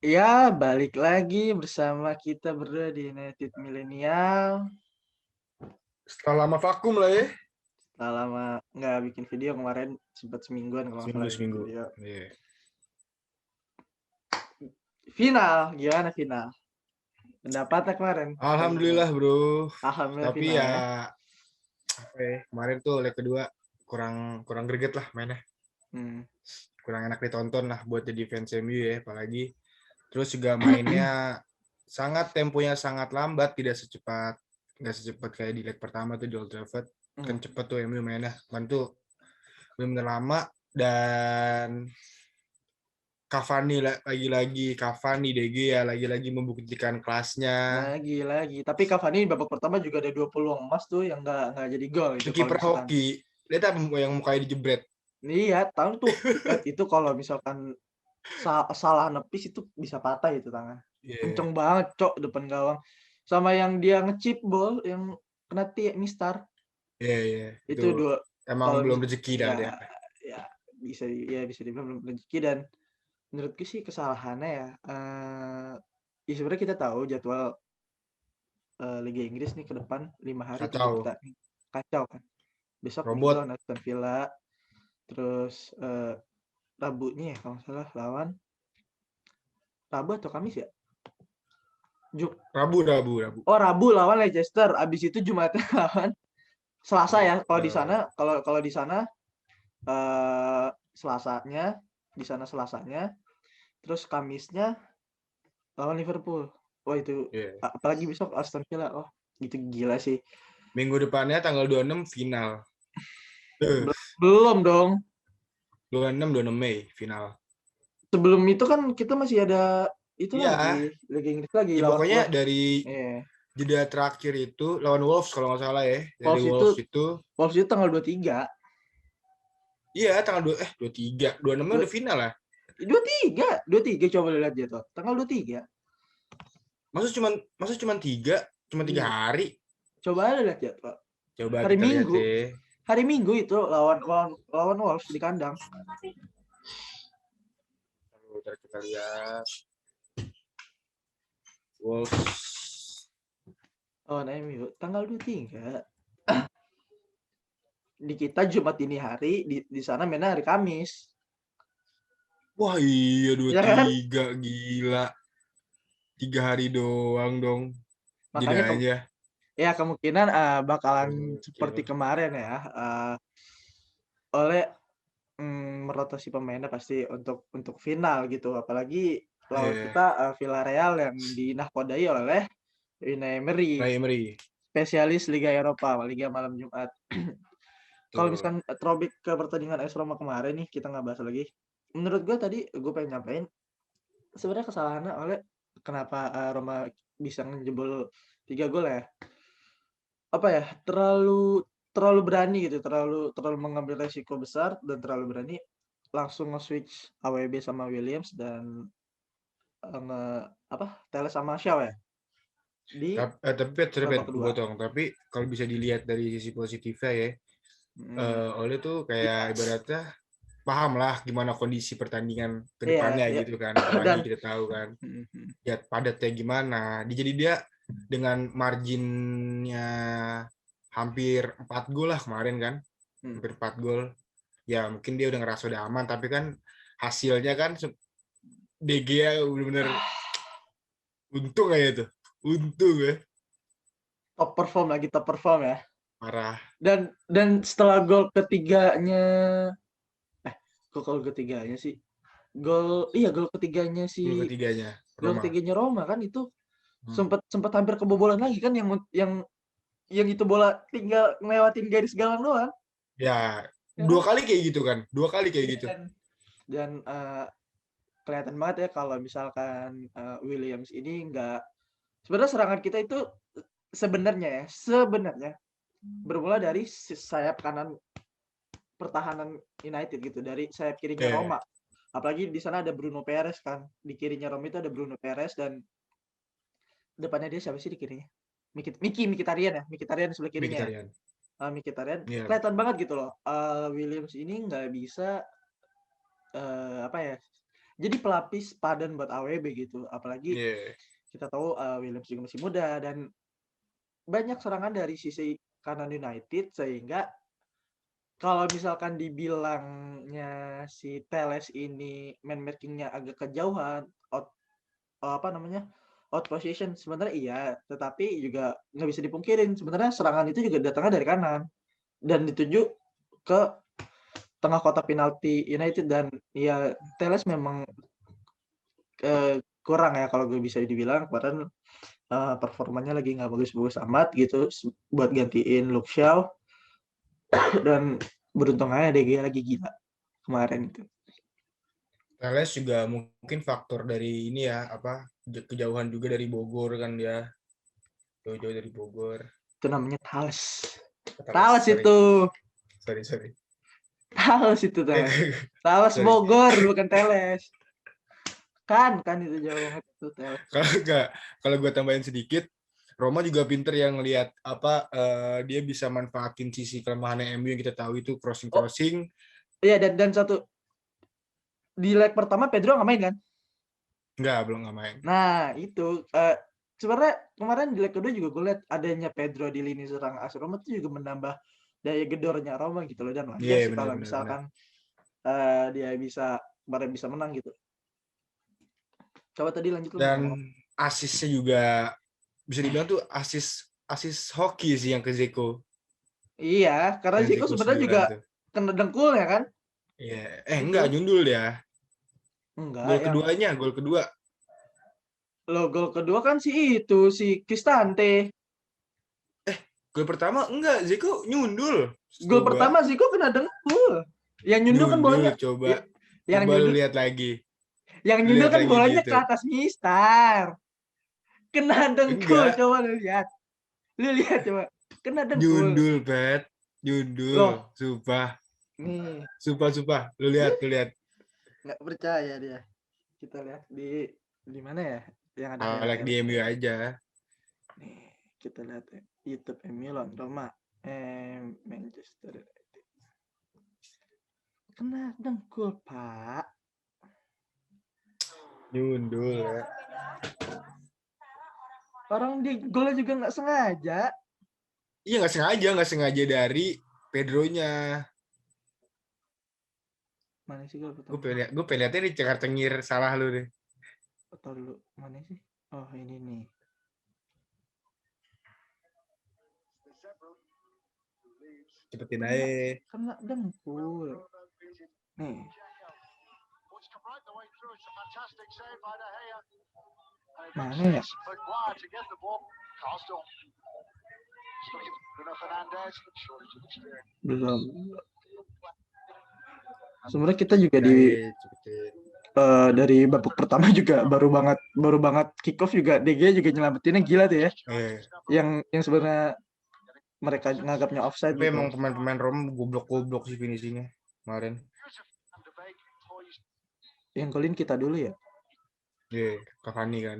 Ya, balik lagi bersama kita berdua di United Millennial. Setelah lama vakum lah ya. Setelah lama nggak bikin video kemarin, sempat semingguan kalau nggak salah bikin Seminggu. video. Iya. Final, gimana final? Pendapatnya kemarin? Alhamdulillah bro. Alhamdulillah Tapi final ya ya. apa ya, kemarin tuh leg kedua kurang kurang greget lah mainnya. Hmm. Kurang enak ditonton lah buat jadi fans MU ya apalagi. Terus juga mainnya temponya sangat lambat, nggak secepat kayak di leg pertama tuh di Old Trafford. Kan Hmm. cepet tuh MU mainnya. Kan tuh bener lama dan Cavani DG ya lagi-lagi membuktikan kelasnya. Lagi. Tapi Cavani babak pertama juga ada 2 peluang emas tuh yang nggak jadi gol Itu itu kalau kiper misalkan. hoki. Lihat apa yang mukanya dijebret. Iya, tahu tuh itu kalau misalkan salah nepis itu bisa patah itu tangan. Iya, Kenceng banget, Cok, depan gawang. Sama yang dia ngechip ball yang kena mistar. iya, iya. Itu Itu dua emang kalau belum rezeki dah ya dia. ya bisa dibilang belum rezeki dan menurutku sih kesalahannya ya ya sebenarnya kita tahu jadwal Liga Inggris nih ke depan 5 hari 3 Kacau. pertandingan. Kacau kan. Besok Minggu Robot. lawan Aston Villa, terus Rabunya ya kalau nggak salah lawan Rabu atau Kamis ya? Rabu. Oh, Rabu lawan Leicester, abis itu Jumatnya lawan Selasa ya. Kalau di sana Leicester. kalau di sana eh Selasanya, di sana Selasanya, terus Kamisnya lawan Liverpool. Wah, itu Iya. apalagi besok Aston Villa. Oh, gitu gila sih. Minggu depannya tanggal 26 final. Eh, Belum dong. 26 Mei final. Sebelum itu kan kita masih ada itu lagi, Iya, Liga Inggris lagi ya lawan pokoknya Wolves. dari Iya. jeda terakhir itu lawan Wolves kalau nggak salah ya. Dari Wolves itu Wolves itu Wolves itu tanggal 23. iya tanggal 23, 26 Dua, udah final lah. 23 coba lihat jadwal. Tanggal 23. Masa cuma tiga Iya. hari. Coba aja lihat jadwal. Coba Hari kita lihat Minggu. deh. Hari Minggu itu lawan Wolves di kandang. Lalu kita lihat Wolves. Oh, nah Minggu tanggal 23. Di kita Jumat ini hari, di sana mainnya hari Kamis. Wah iya Ya kan? 23 gila. 3 hari doang dong Makanya jedanya. ya kemungkinan bakalan seperti Gokil. kemarin ya. Oleh merotasi pemainnya pasti untuk final gitu. Apalagi lawan Eh, kita Villarreal yang dinahkodai oleh Unai Emery, Ray Emery. spesialis Liga Eropa, Liga malam Jumat. Kalau Tuh. misalkan throwback ke pertandingan AS Roma kemarin nih, kita nggak bahas lagi. Menurut gue tadi gue pengen nyampein sebenarnya kesalahannya oleh kenapa Roma bisa ngejebol 3 gol ya. Apa ya? Terlalu berani gitu, terlalu mengambil resiko besar dan terlalu berani langsung nge-switch AWB sama Williams dan nge apa? Telles sama Shaw ya di Tapi babak Pet, gue kedua. potong. Tapi kalau bisa dilihat dari sisi positifnya ya, Mhm. Ole tuh kayak Iya, ibaratnya paham lah gimana kondisi pertandingan ke iya, depannya iya. gitu kan. Apalagi Dan kita tahu kan, mhm, mhm. lihat padatnya gimana. Jadi dia dengan marginnya hampir 4 gol lah kemarin kan. Mhm. Hampir 4 gol. Ya mungkin dia udah ngerasa udah aman, tapi kan hasilnya kan DG ya bener-bener untung aja tuh. Untung ya. Top perform ya. Parah. Dan setelah gol ketiganya sih. Gol ketiganya Gol si ketiganya gol Roma. ketiganya Roma kan itu Hmm. sempat hampir kebobolan lagi kan yang itu bola tinggal ngelewatin garis gawang doang, Ya, ya dua kan? kali kayak gitu kan. Dua kali kayak Iya gitu. dan kelihatan banget ya kalau misalkan Williams ini nggak sebenarnya serangan kita itu sebenarnya bermula dari sayap kanan pertahanan United gitu, dari sayap kirinya Eh, Roma. Apalagi di sana ada Bruno Peres kan. Di kirinya Roma itu ada Bruno Peres dan depannya dia siapa sih di kirinya? Mkhitaryan ya, Mkhitaryan di sebelah kirinya ya. Mkhitaryan. Mkhitaryan Iya. kelihatan banget gitu loh. Williams ini nggak bisa apa ya? jadi pelapis padan buat AWB gitu. Apalagi Iya. kita tahu Williams juga masih muda dan banyak serangan dari sisi kanan United sehingga kalau misalkan dibilangnya si Telles ini man marking-nya agak kejauhan, apa namanya, out position sebenarnya iya, tetapi juga nggak bisa dipungkirin sebenarnya serangan itu juga datangnya dari kanan dan dituju ke tengah kotak penalti United dan ya Telles memang, kurang ya kalau gue bisa dibilang kemarin, performanya lagi nggak bagus-bagus amat gitu buat gantiin Luke Shaw dan beruntung aja DG lagi gila kemarin itu. Teles juga mungkin faktor dari ini ya, apa, kejauhan juga dari Bogor kan dia. Jauh-jauh dari Bogor. Itu namanya Thales. Teles, Thales sorry. itu. Sorry. Thales itu Thales. Thales Sorry. Bogor bukan Teles. Kan itu jauh banget itu Teles. Kalau gue tambahin sedikit, Roma juga pinter yang lihat apa dia bisa manfaatin sisi kelemahan MU yang kita tahu itu Oh, crossing. iya dan satu di leg pertama Pedro nggak main kan? Belum nggak main. Nah, itu sebenarnya kemarin di leg kedua juga gue lihat adanya Pedro di lini serang AS Roma itu juga menambah daya gedornya Roma gitu loh dan wajar Iya, sih kalau benar. misalkan dia bisa kemarin bisa menang gitu. Coba tadi lanjut lu mau Dan ngomong. asisnya juga bisa dibilang tuh asis hoki sih yang ke Zeko. Iya, karena Yang Zico Zeko sebenarnya juga 9 tuh. kena dengkul ya kan? Iya. Enggak, Itu. nyundul ya. Enggak, Gol yang kedua. lo gol kedua kan si Cristante. Gol pertama enggak, Zeko nyundul. Gol Setahu gua. pertama Zico kena dengkul. Yang nyundul kan Nyundul, bolanya coba. yang Coba lu nyundul lihat lagi. yang Lu nyundul lihat kan lagi bolanya ke gitu. atas Mistar. Kena dengkul Enggak, coba lu lihat. Lu lihat coba. Kena dengkul. nyundul, Pet. Nyundul. Loh, Sumpah. nih Sumpah. Lu lihat. nggak percaya dia. Kita lihat di mana ya? Yang ada Highlight di highlight. MU aja. Nih, kita lihat ya. YouTube MU lawan Roma. Manchester United. Kena dengkul, Pak. Nyundul ya. Orang di golnya juga nggak sengaja. Iya, nggak sengaja dari Pedronya. Mana sih gol pertama? Gue pengen lihatnya nih cengar-cengir salah lu deh. Tahu dulu mana sih? Oh ini nih. Cepetin aja. Kena dengkul. Nih. Mana ya? Belum. Sebenarnya kita juga dari babak pertama juga baru banget kick off juga DG juga nyelamatinnya gila tuh ya. Yang sebenarnya mereka nganggapnya offside. Tapi emang pemain-pemain Roma goblok sih finishingnya kemarin. Yang golin kita dulu ya. Iya, Cavani kan.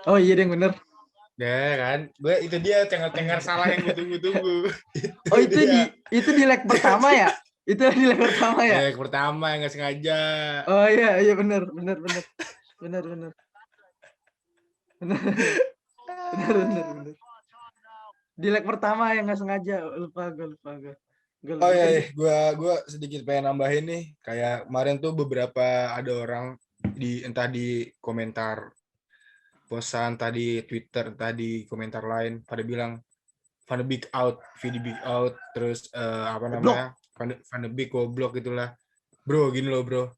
Oh iya deh bener. Ya kan, gue itu dia cengar-cengar salah yang gue tunggu-tunggu. Oh itu di leg pertama ya? Itu di leg pertama ya? Leg pertama yang nggak sengaja. Oh iya bener. Di leg pertama yang nggak sengaja lupa gue. Oh iya, gue sedikit pengen nambahin nih, kayak kemarin tuh beberapa ada orang entah di komentar posan tadi Twitter, tadi komentar lain pada bilang Van de Beek out, VD Beek out, terus apa namanya Van de Beek goblok gitulah. Bro, gini loh bro,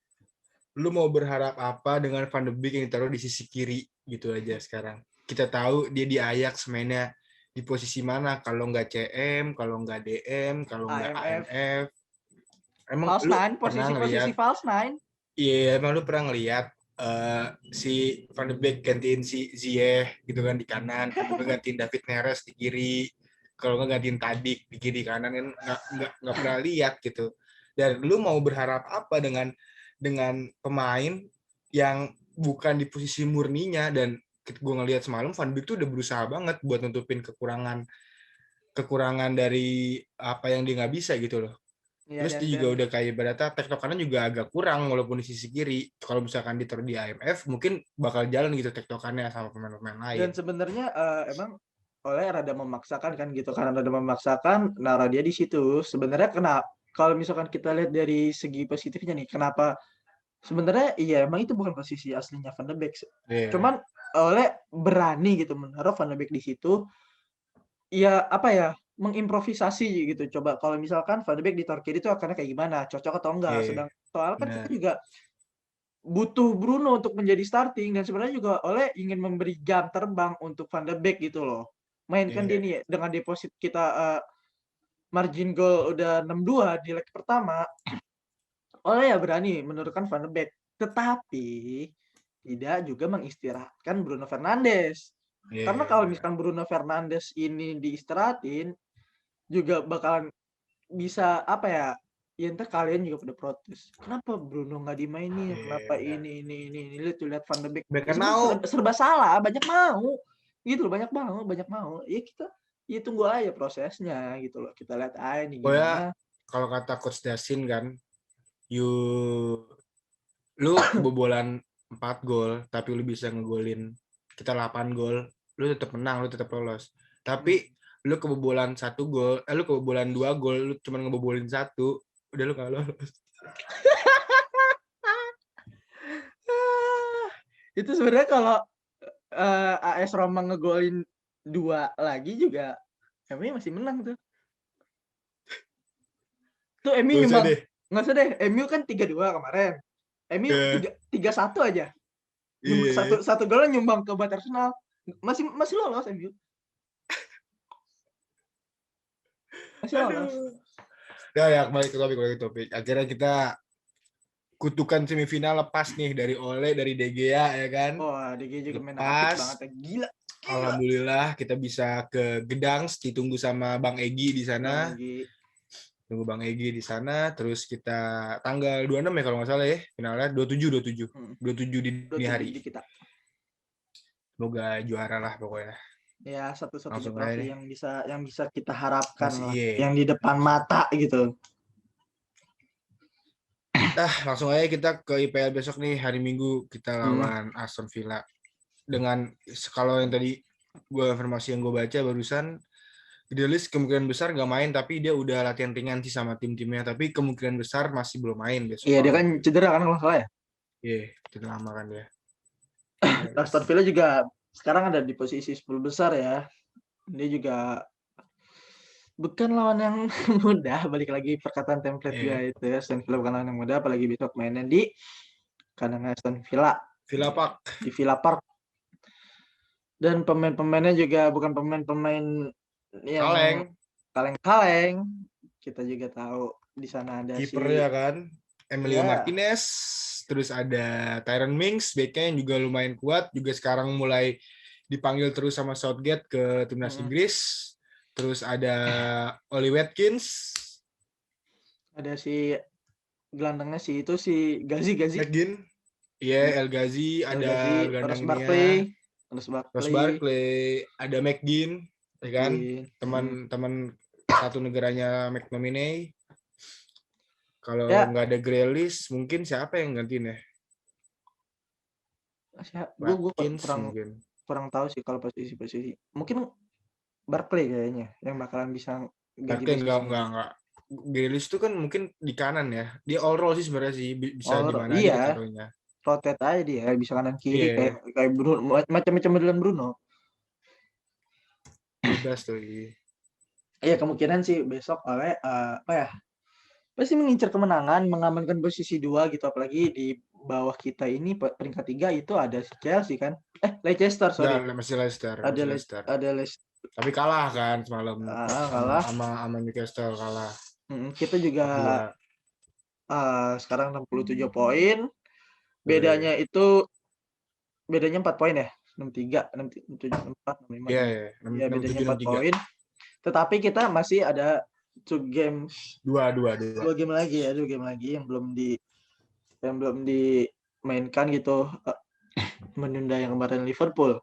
lu mau berharap apa dengan Van de Beek yang ditaruh di sisi kiri gitu aja sekarang. Kita tahu dia di Ajax mainnya di posisi mana, kalau nggak CM, kalau nggak DM, kalau nggak AMF. Emang false lu nine, pernah posisi ngelihat? false nine. Iya, emang lu pernah ngelihat si Van de Beek gantiin si Ziyech gitu kan di kanan, atau gantiin David Neres di kiri, kalau nggak gantiin Tadic di kiri kanan kan nggak pernah lihat gitu. Dan lu mau berharap apa dengan pemain yang bukan di posisi murninya. Dan gue ngelihat semalam Van Beek tuh udah berusaha banget buat nutupin kekurangan dari apa yang dia nggak bisa gitu loh. Iya, Terus dia juga udah kayak ibaratnya tektok kanan juga agak kurang walaupun di sisi kiri. Kalau misalkan ditaruh di IMF mungkin bakal jalan gitu tektokannya sama pemain-pemain lain. dan sebenarnya emang oleh rada memaksakan kan gitu, karena rada memaksakan naruh dia di situ. Sebenarnya kenapa kalau misalkan kita lihat dari segi positifnya nih, kenapa sebenarnya iya emang itu bukan posisi aslinya Van de Beek. Iya. Cuman oleh berani gitu menaruh Van de Beek di situ, ya apa ya, mengimprovisasi gitu. Coba kalau misalkan Van de Beek ditaruh kiri itu akannya kayak gimana, cocok atau enggak. Iya, Soalnya kan kita benar. juga butuh Bruno untuk menjadi starting, dan sebenarnya juga Ole ingin memberi jam terbang untuk Van de Beek gitu loh. Mainkan dia Iya. nih dengan deposit kita margin goal udah 6-2 di leg pertama, Ole ya berani menurunkan Van de Beek. Tetapi tidak juga mengistirahatkan Bruno Fernandes. Karena Iya, kalau benar. misalkan Bruno Fernandes ini diistirahatin, juga bakalan bisa apa ya? Ya entar kalian juga pada protes. Kenapa Bruno nggak dimainin? Iya, Kenapa benar. ini? Lihat Van de Beek. Ya sebenarnya Beckenau. serba salah, banyak mau. Gitu loh, banyak mau. Ya kita ya tunggu aja prosesnya gitu loh. Kita lihat aja nih Pokoknya gimana. kalau kata Coach Dasin kan, you lu kebobolan 4 gol tapi lu bisa ngegolin kita 8 gol, lu tetap menang, lu tetap lolos. Hmm. Tapi lu kebobolan 1 gol, lu kebobolan 2 gol, lu cuma ngebobolin 1, udah lu gak lolos. Itu sebenarnya kalau AS Roma ngegolin 2 lagi juga MU masih menang tuh. Tuh MU Gak usah nyumbang, deh. nggak usah deh, MU kan 3-2 kemarin. MU Ya, 3-1 aja. Satu iya. satu gol nyumbang ke buat Arsenal. Masih masih lolos MU. Masih lolos. Aduh. Ya, balik ke topik. Akhirnya kita kutukan semifinal lepas nih dari Ole, dari De Gea ya kan. Wah, DG juga main apik banget Lepas. ya. Gila. Gila. Alhamdulillah kita bisa ke Gdansk, ditunggu sama Bang Egi di Bang sana. Egy. Tunggu Bang Egi di sana, terus kita tanggal 26 ya kalau nggak salah ya, finalnya 27 27 dini hari. Di kita. Semoga juara lah pokoknya. Ya, satu-satunya Langsung aja trofi deh. yang bisa kita harapkan Masih lah. iya. Yang di depan mata gitu. Langsung aja kita ke IPL besok nih, hari Minggu kita lawan Aston Villa. Dengan kalau yang tadi informasi yang gue baca barusan, Grealish kemungkinan besar nggak main, tapi dia udah latihan ringan sih sama tim-timnya, tapi kemungkinan besar masih belum main besok Iya, dia malam. kan cedera kan kalau salah ya. Iya, cedera lama kan dia. Aston Villa juga sekarang ada di posisi 10 besar ya. Dia juga bukan lawan yang mudah. Balik lagi perkataan template gue itu ya. Aston Villa bukan lawan yang mudah, apalagi besok mainnya di kandang Aston Villa. Villa Park. Di Villa Park. Dan pemain-pemainnya juga bukan pemain-pemain yang kaleng-kaleng. Kita juga tahu di sana ada kipernya kan Emilio Martinez, terus ada Tyrone Mings, backnya yang juga lumayan kuat, juga sekarang mulai dipanggil terus sama Southgate ke timnas Inggris. Terus ada Oli Watkins, ada si gelandangnya itu si Gazi. Iya, El Ghazi, ada gelandangnya Ross Barkley, ada McGinn, ya kan, teman-teman satu negaranya McTominay. Kalau nggak ada Grealish, mungkin siapa yang gantiin ya? Gue kurang tahu sih kalau posisi. Mungkin Barkley kayaknya yang bakalan bisa ganti posisi. Enggak. Grealish itu kan mungkin di kanan ya. Dia all roll sih sebenarnya sih, bisa di mana aja ditaruhnya. Rotate aja dia, bisa kanan kiri kayak Bruno, macam-macam modelan Bruno. Bebas tuh. Iya, kemungkinan sih besok oleh apa ya? Pasti mengincar kemenangan, mengamankan posisi 2 gitu, apalagi di bawah kita ini peringkat 3 itu ada Chelsea kan. Leicester, sorry. Ya, masih Leicester. Ada Leicester. Tapi kalah kan semalam. Kalah. Sama Newcastle kalah. Kita juga sekarang 67 poin. Bedanya 4 poin ya. 63, 67, 64, 65. Iya, ya bedanya 4 poin. Tetapi kita masih ada two games, Dua. 2 game lagi ya, 2 game lagi yang belum dimainkan gitu, menunda yang kemarin Liverpool.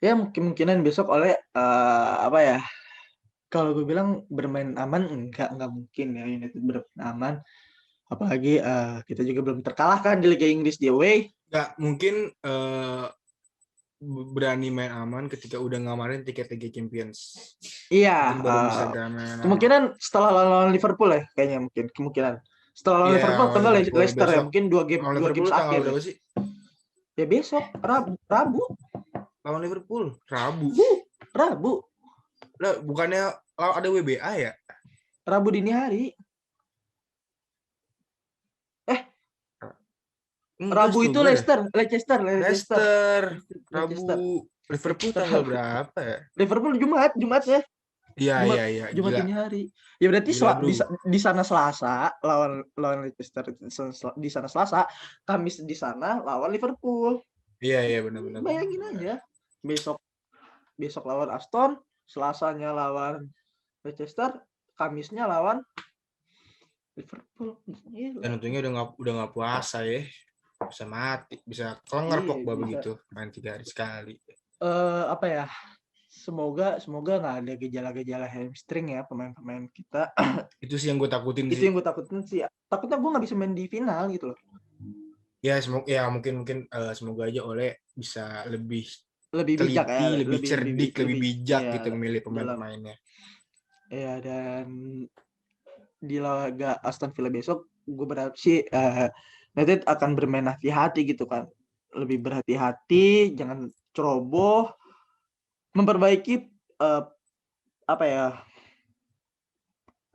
Ya kemungkinan besok oleh apa ya? Kalau gue bilang bermain aman enggak mungkin ya United bermain aman. Apalagi kita juga belum terkalahkan di Liga Inggris di away. Nggak mungkin berani main aman ketika udah ngamarin tiket Liga Champions. Iya, Mungkin baru bisa berani main aman. kemungkinan setelah lawan Liverpool ya kayaknya kemungkinan. Setelah lawan Iya, Liverpool atau enggak Liverpool Leicester ya, besok. mungkin 2 game Lawan 2 Liverpool games tanggal akhir. berapa sih? Ya besok Rabu. Lawan Liverpool Rabu. Rabu. Lah, bukannya ada WBA ya? Rabu dini hari. Rabu itu Leicester. Rabu. Liverpool tanggal berapa ya? Liverpool Jumat ya. Iya. Jumat dini hari. Ya berarti di sana Selasa lawan Leicester, di sana Selasa, Kamis di sana lawan Liverpool. Iya benar. Bayangin aja. Besok lawan Aston, Selasanya lawan Leicester, Kamisnya lawan Liverpool. Dan untungnya udah nggak puasa ya. Bisa mati, bisa kelengar Pogba begitu main 3 hari sekali. Apa ya? Semoga nggak ada gejala-gejala hamstring ya pemain-pemain kita. Itu sih yang gue takutin sih. Itu yang gue takutin sih. Takutnya gue nggak bisa main di final gitu loh. Ya mungkin semoga aja Ole bisa lebih bijak ya, lebih cerdik, lebih bijak ya, gitu memilih pemain-pemainnya. Ya, dan di laga Aston Villa besok gue berharap sih United akan bermain hati-hati gitu kan. Lebih berhati-hati, jangan ceroboh, memperbaiki apa ya,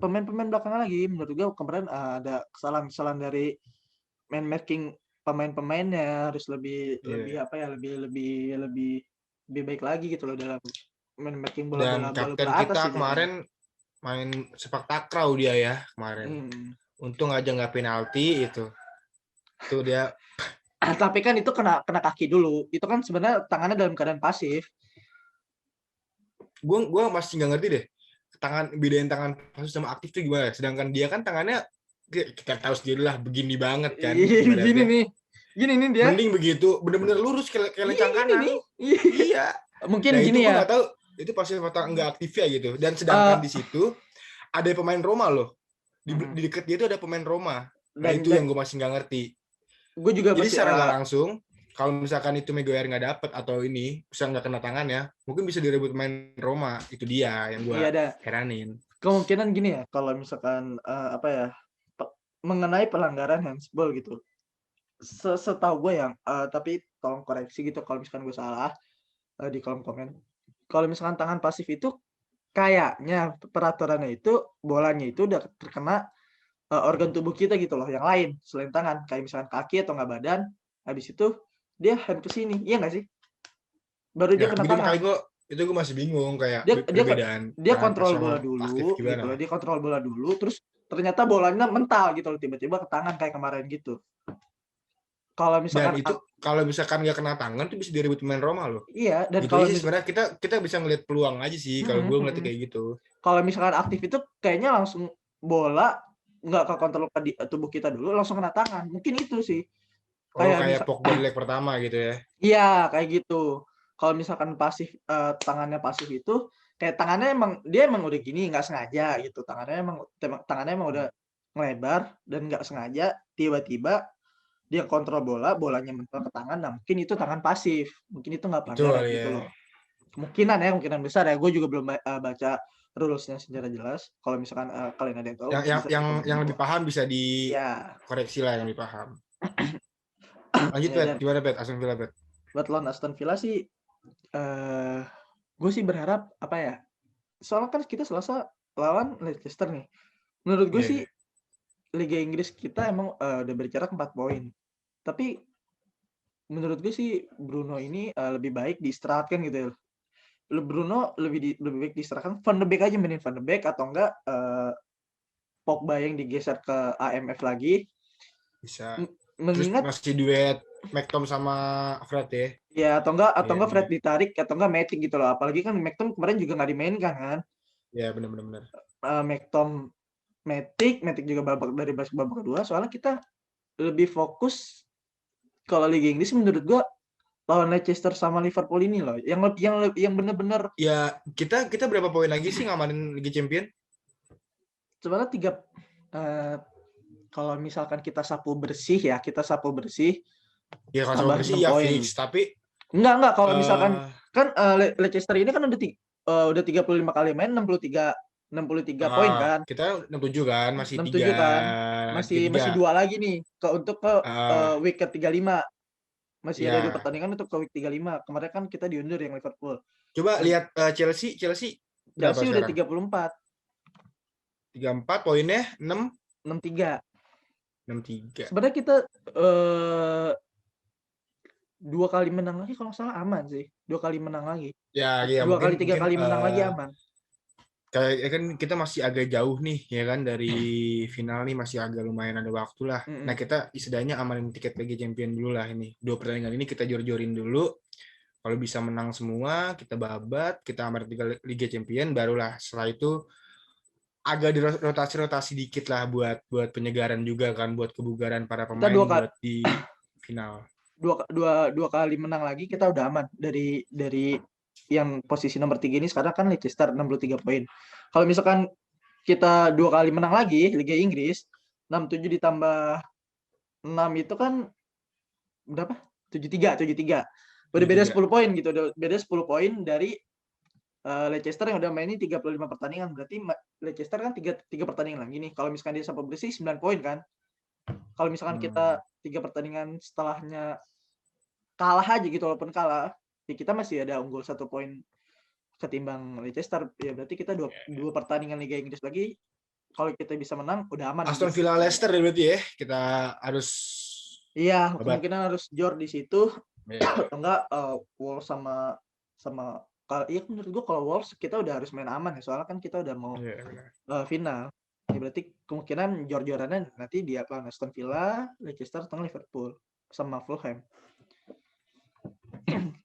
pemain-pemain belakangan lagi. Menurut gue kemarin ada kesalahan dari man marking pemain-pemainnya, harus lebih baik lagi gitu loh dalam man marking bola-bola. Dan kapten kita kemarin main sepak takraw dia ya kemarin. Untung aja nggak penalti itu dia. Tapi kan itu kena kaki dulu. Itu kan sebenarnya tangannya dalam keadaan pasif. Gue masih nggak ngerti deh, bedain tangan pasif sama aktif tuh gimana. Sedangkan dia kan tangannya kita tahu sendiri lah begini banget kan. Gini nih dia. Mending begitu, bener-bener lurus kayak lencang kanan. Iya. Mungkin nah, gini itu ya. Gue nggak tahu itu pasif atau nggak aktif ya gitu. Dan sedangkan di situ ada pemain Roma loh. Di dekat dia itu ada pemain Roma. Nah itu yang gue masih nggak ngerti. Gue juga jadi secara nggak langsung, kalau misalkan itu Maguire nggak dapet atau ini bisa nggak kena tangannya, mungkin bisa direbut main Roma. Itu dia yang gue heranin. Kemungkinan gini ya, kalau misalkan apa ya, mengenai pelanggaran handsball gitu, setahu gue yang tapi tolong koreksi gitu kalau misalkan gue salah di kolom komen. Kalau misalkan tangan pasif itu kayaknya peraturannya itu bolanya itu udah terkena organ tubuh kita gitu loh, yang lain selain tangan, kayak misalkan kaki atau nggak badan, habis itu dia hand ke sini, iya nggak sih? Baru dia kena tangan. Itu gue masih bingung kayak dia kontrol bola dulu gitu loh, dia kontrol bola dulu, terus ternyata bolanya mental gitu loh, tiba-tiba ke tangan kayak kemarin gitu. Kalau misalkan dan itu kalau misalkan nggak kena tangan tuh bisa direbut pemain Roma loh. Iya, dan gitu kalau sebenarnya kita bisa ngeliat peluang aja sih kalau gue ngeliatnya kayak gitu. Kalau misalkan aktif itu kayaknya langsung bola nggak ke kontrol di tubuh kita dulu, langsung kena tangan. Mungkin itu sih. Kayak Pogba di leg pertama gitu ya. Iya, kayak gitu. Kalau misalkan pasif, tangannya pasif itu kayak tangannya dia emang udah gini nggak sengaja gitu. Tangannya emang udah melebar dan nggak sengaja tiba-tiba dia kontrol bolanya mental ke tangan. Nah, mungkin itu tangan pasif. Mungkin itu nggak pelanggaran gitu loh. Kemungkinan besar ya. Gue juga belum baca rules-nya secara jelas. Kalau misalkan kalian ada yang tahu, yang lebih paham bisa dikoreksi lah yang lebih paham. Lanjut, Bet. Gimana, Bet? Aston Villa, Bet. Buat lawan Aston Villa sih, gue sih berharap apa ya? Soalnya kan kita Selasa lawan Leicester nih. Menurut gue sih Liga Inggris kita emang udah berjarak 4 poin. Tapi menurut gue sih Bruno ini lebih baik diistirahatkan gitu ya. Bruno lebih baik diistirahatkan. Van de Beek aja, mainin Van de Beek atau enggak Pogba yang digeser ke AMF lagi. Bisa. Mengingat terus masih duet McTom sama Fred ya. Ya, atau enggak Fred ditarik, atau enggak Matic gitu loh. Apalagi kan McTom kemarin juga nggak dimainkan kan. Ya benar-benar. McTom Matic juga babak kedua. Soalnya kita lebih fokus kalau Liga Inggris menurut gua lawan Leicester sama Liverpool ini loh, yang benar-benar Ya kita berapa poin lagi sih ngamanin Liga Champion? sebenarnya kalau misalkan kita sapu bersih, Ya kalau sama tambah bersih 6 ya poin. fix, tapi Enggak kalau misalkan eh kan Leicester ini kan udah 35 kali main 63 poin kan. kita 67 kan, masih 67 kan. Masih 3. 2 lagi nih untuk ke Eh week ke-35. Masih ada 2 ya, pertandingan untuk ke week 35. Kemarin kan kita diundur yang Liverpool. coba Dan lihat Chelsea berapa Chelsea udah sekarang? 34, 34 poinnya 63. 63. Sebenarnya kita 2 kali menang lagi kalau nggak salah aman sih. 2 kali menang lagi. Ya, ya 2 mungkin kali 3 mungkin kali menang lagi aman. kayak kan kita masih agak jauh nih ya kan dari final nih, masih agak lumayan ada waktu lah. Nah, kita istilahnya amanin tiket Liga Champion dulu lah ini. 2 pertandingan ini kita jor-jorin dulu. Kalau bisa menang semua, kita babat, kita amanin Liga Champion, barulah setelah itu agak dirotasi-rotasi dikit lah buat penyegaran juga kan, buat kebugaran para Kita pemain 2 kali buat di final. dua kali menang lagi kita udah aman dari yang posisi nomor 3 ini. Sekarang kan Leicester 63 poin. Kalau misalkan kita 2 kali menang lagi Liga Inggris, 67 ditambah 6 itu kan berapa? 73. Udah beda 73. 10 poin gitu. Udah beda 10 poin dari Leicester yang udah mainin 35 pertandingan. Berarti Leicester kan 3 pertandingan lagi nih. Kalau misalkan dia sapu bersih 9 poin kan. Kalau misalkan kita 3 pertandingan setelahnya kalah aja gitu, walaupun kalah, ya kita masih ada unggul 1 poin ketimbang Leicester. Ya berarti kita dua pertandingan Liga Inggris lagi, kalau kita bisa menang udah aman Aston gitu. Villa Leicester ya berarti ya. Kita harus Iya, babat. kemungkinan harus jor di situ. Yeah. Atau enggak Wolves sama iya menurut gua kalau Wolves kita udah harus main aman ya, soalnya kan kita udah mau final. Ya berarti kemungkinan jor-jorannya nanti dia lawan Aston Villa, Leicester atau Liverpool sama Fulham.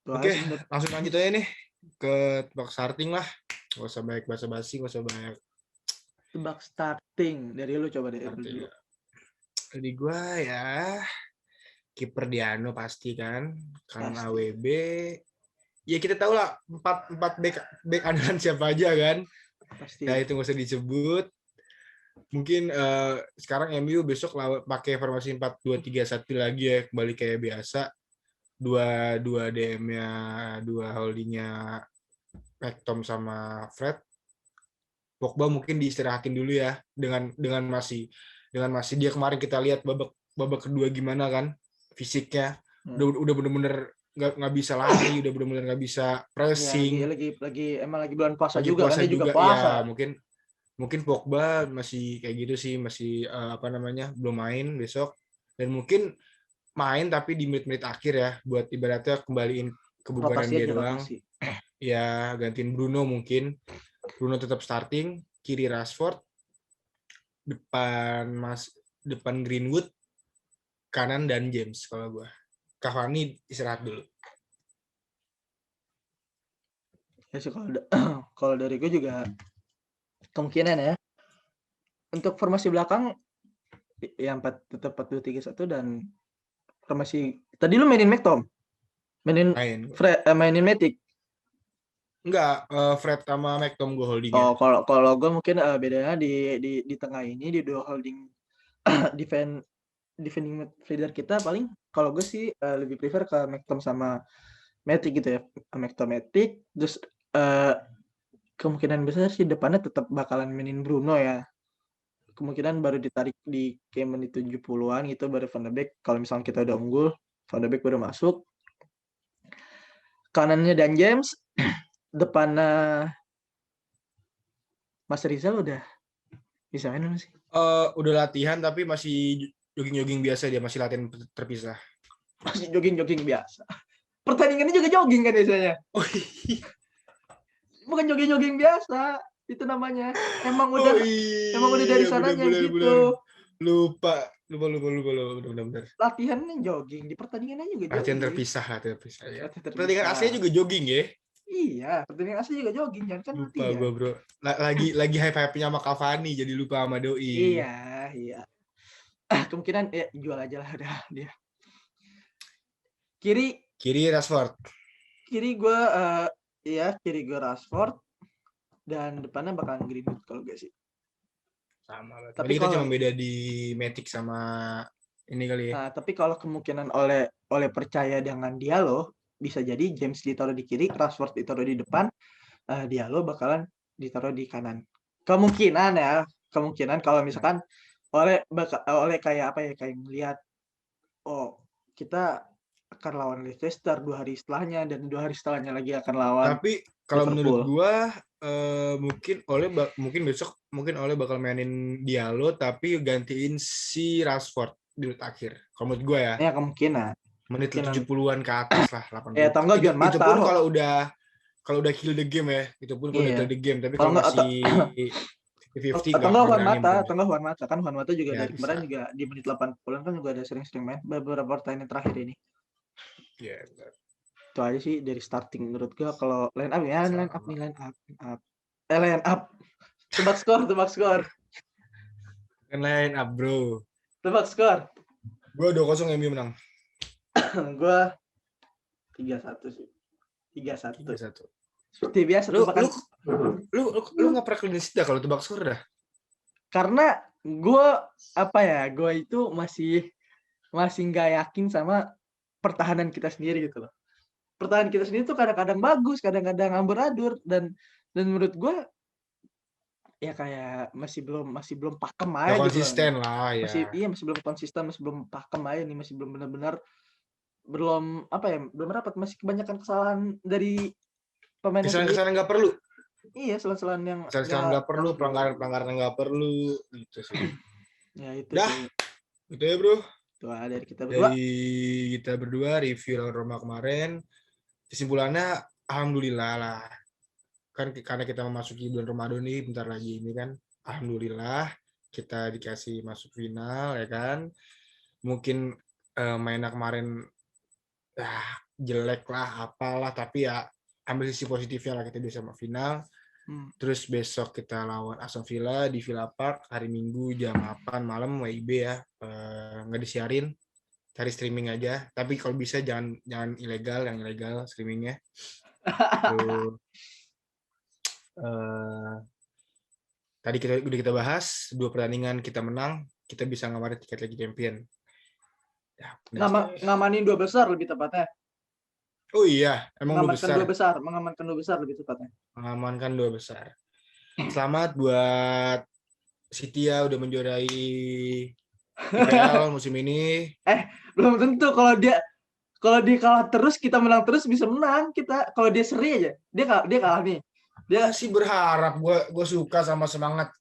Oke, langsung lanjut aja nih ke tebak starting lah. Gak usah banyak basa-basi, gak usah banyak tebak starting. Dari lu coba deh dulu. Jadi gue ya kiper Diano pasti kan, karena AWB. Ya kita tahu lah 4 back andalan siapa aja kan. Pasti. Nah itu nggak usah disebut. Mungkin sekarang MU besok pakai formasi 4-2-3-1 lagi ya, kembali kayak biasa. Dua DM-nya, 2 holdingnya McTom sama Fred. Pogba mungkin diistirahatin dulu ya, dengan masih dia kemarin kita lihat babak kedua gimana kan fisiknya. Udah bener-bener nggak bisa lari, udah bener-bener nggak bisa pressing. Ya, emang lagi bulan puasa juga kan, dia juga puasa. Ya, mungkin Pogba masih kayak gitu sih, masih belum main besok, dan mungkin main tapi di menit-menit akhir ya, buat ibaratnya kembaliin kebugaran dia doang. Ya gantiin Bruno, mungkin Bruno tetap starting, kiri Rashford, depan Greenwood, kanan dan James. Kalau gue Cavani istirahat dulu. Ya sih kalau dari gue juga kemungkinan ya untuk formasi belakang ya tetap 4-2-3-1, dan formasi tadi lu mainin McTom, mainin Matic. Enggak, Fred sama McTom gue holdingnya. Oh, kalau gue mungkin bedanya di tengah ini, di dua holding defending midfielder kita, paling kalau gue sih lebih prefer ke McTom sama Matic gitu ya. McTom Matic, terus kemungkinan besar sih depannya tetap bakalan mainin Bruno ya. Kemungkinan baru ditarik di kayak menit 70-an gitu baru Van de Beek. Kalau misalnya kita udah unggul, Van de Beek baru masuk. Kanannya dan James, depannya Mas Rizal udah bisa main belum sih? Udah latihan tapi masih jogging-jogging biasa, dia masih latihan terpisah. Masih jogging-jogging biasa. Pertandingannya juga jogging kan biasanya. Oh iya. Bukan jogging-jogging biasa, itu namanya. Emang udah dari sananya bener, gitu. Lupa. Bener. Latihannya jogging, di pertandingannya juga jogging. Latihan terpisah ya. Pertandingan aslinya juga jogging ya. Iya, pertandingan asli juga jogging, jangan kan Lupa latihan. gue bro. Lagi hype-hypenya sama Cavani jadi lupa sama Doi. Iya, iya. Kemungkinan ya jual aja lah udah dia. Kiri Kiri Rashford. kiri gue kiri gue Rashford dan depannya bakalan Greenwood kalau gue sih. Sama. Tadi Tapi kita kalau cuma beda di Matic sama ini kali ya. tapi kalau kemungkinan oleh percaya dengan Diallo bisa jadi James ditaruh di kiri, Rashford ditaruh di depan, Diallo bakalan ditaruh di kanan. Kemungkinan kalau misalkan oleh kayak apa ya, kayak melihat oh kita akan lawan Leicester 2 hari setelahnya dan 2 hari setelahnya lagi akan lawan Tapi kalau menurut Liverpool. gua mungkin besok oleh bakal mainin Diallo tapi gantiin si Rashford di menit akhir. Kalau menurut gua ya, Ya kemungkinan. menit Kemungkinan. 70-an ke atas lah, Atau 80. enggak Juan Itu Mata. pun kalau udah kill the game ya. Itu pun kalau udah Iya. kill the game, tapi Kalau kalau enggak masih 50-50 atau enggak nggak berani mungkin. Juan Mata kan Juan Mata juga Ya dari kemarin bisa. juga di menit 80-an kan juga ada sering-sering main beberapa pertandingan terakhir ini. Ya, benar. Itu aja sih dari starting menurut gua. Kalau line up ya line up. Line up. Tebak skor. Kan line up, bro. Tebak skor. Gua 2-0 MU menang. Gua 3-1 sih. 3-1. 3-1. Seperti biasa tebakan. Lu nggak pernah clean sheet dah kalau tebak skor dah. Karena gue itu masih nggak yakin sama pertahanan kita sendiri gitu loh. Pertahanan kita sendiri tuh kadang-kadang bagus, kadang-kadang amburadul dan menurut gue ya kayak masih belum pakem Ya aja gitu loh. konsisten lah ya. Masih belum konsisten, masih belum pakem aja nih, masih belum benar-benar belum rapat, masih kebanyakan kesalahan dari pemainnya sendiri. Kesalahan nggak perlu. Iya, kesalahan yang Nggak perlu, pelanggaran nggak perlu gitu sih. Ya itu Dah, sih. gitu ya bro. Itu dari kita berdua. Dari kita berdua review lawan Roma kemarin, kesimpulannya alhamdulillah lah. Kan karena kita memasuki bulan Ramadan nih bentar lagi ini kan, alhamdulillah kita dikasih masuk final ya kan. Mungkin mainnya kemarin jelek lah apalah, tapi ya ambil sisi positifnya lah, kita bisa sama final. Terus besok kita lawan Aston Villa di Villa Park hari Minggu jam 8 malam WIB ya. Nggak disiarin, cari streaming aja. Tapi kalau bisa jangan ilegal, yang ilegal streamingnya. Terus, tadi udah kita bahas 2 pertandingan kita menang, kita bisa ngamarin tiket Liga Champion. Ya, ngamanin 2 besar lebih tepatnya. Oh iya, emang mengamankan 2 besar lebih tepatnya. Mengamankan 2 besar. Selamat buat City udah menjuarai IPL musim ini. Belum tentu kalau dia kalah terus kita menang terus bisa menang kita. Kalau dia seri aja, dia kalah nih. Dia sih berharap, gue suka sama semangat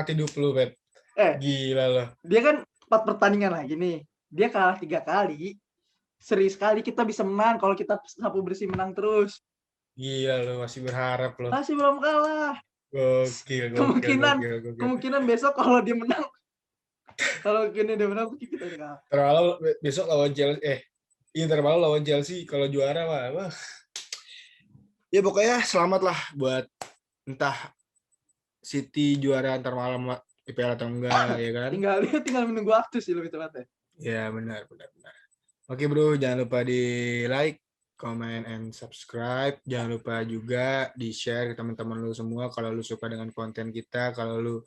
hidup lu, Bet. Gila loh. Dia kan 4 pertandingan lagi nih. Dia kalah 3 kali. Seri sekali kita bisa menang kalau kita sapu bersih menang terus. Gila lo, masih berharap lo. Masih belum kalah. Gokil. Kemungkinan besok kalau dia menang. Kalau gini dia menang kita kalah. Terlalu besok lawan Chelsea. Inter malam lawan Chelsea kalau juara wah. Ya pokoknya selamat lah buat entah City juara antar malam IPL atau enggak ya kan. Tinggal menunggu waktu sih lebih tepatnya. Ya benar. Oke bro, jangan lupa di like, comment, and subscribe. Jangan lupa juga di share ke teman-teman lu semua kalau lu suka dengan konten kita. Kalau lu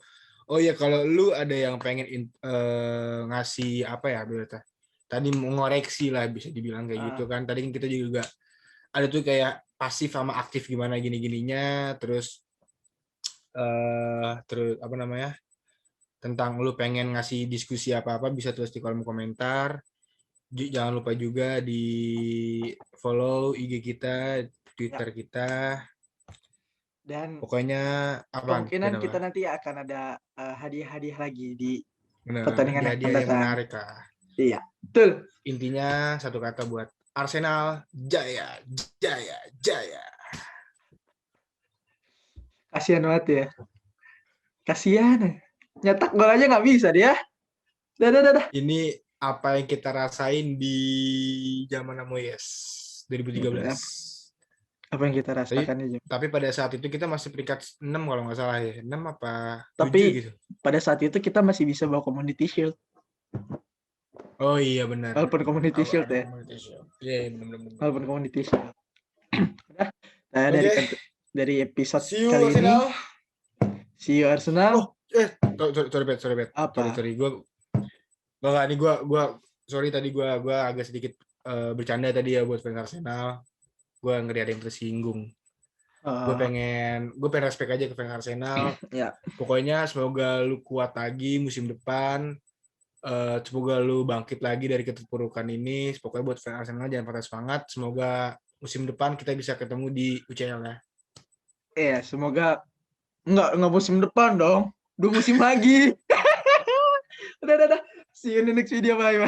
ada yang pengen ngasih apa ya berarti tadi mengoreksi lah bisa dibilang kayak gitu kan. Tadi kan kita juga ada tuh kayak pasif sama aktif gimana gini-gininya, terus apa namanya, tentang lu pengen ngasih diskusi apa-apa bisa tulis di kolom komentar. Jangan lupa juga di follow IG kita, Twitter kita. Dan pokoknya kemungkinan kita nanti akan ada hadiah-hadiah lagi di bener, pertandingan yang menarik lah. Iya, betul. Intinya satu kata buat Arsenal, jaya. Kasihan banget ya. Kasihan. Nyetak gol aja nggak bisa dia. Dah. Ini apa yang kita rasain di zaman Moyes 2013. Apa yang kita Tapi rasakan aja. tapi pada saat itu kita masih peringkat 6 kalau nggak salah ya. 6 apa 7 Tapi gitu. pada saat itu kita masih bisa bawa Community Shield. Oh iya benar. Walaupun Community Ada Shield ya. Community Shield. Iya benar. Walaupun Community Shield. Udah. Nah, Oke, dari episode see you kali ini. Arsenal. See you Arsenal. Oh, sorry bet. Apa? Sorry. Gue sorry tadi gue agak sedikit bercanda tadi ya buat fans Arsenal. Gue ngeri ada yang tersinggung. Gue pengen respect aja ke fans Arsenal. Ya. Pokoknya semoga lu kuat lagi musim depan. Semoga lu bangkit lagi dari keterpurukan ini. Pokoknya buat fans Arsenal jangan patah semangat. Semoga musim depan kita bisa ketemu di UCL ya. Iya, semoga enggak musim depan dong. 2 musim lagi. Udah. See you in the next video. Bye.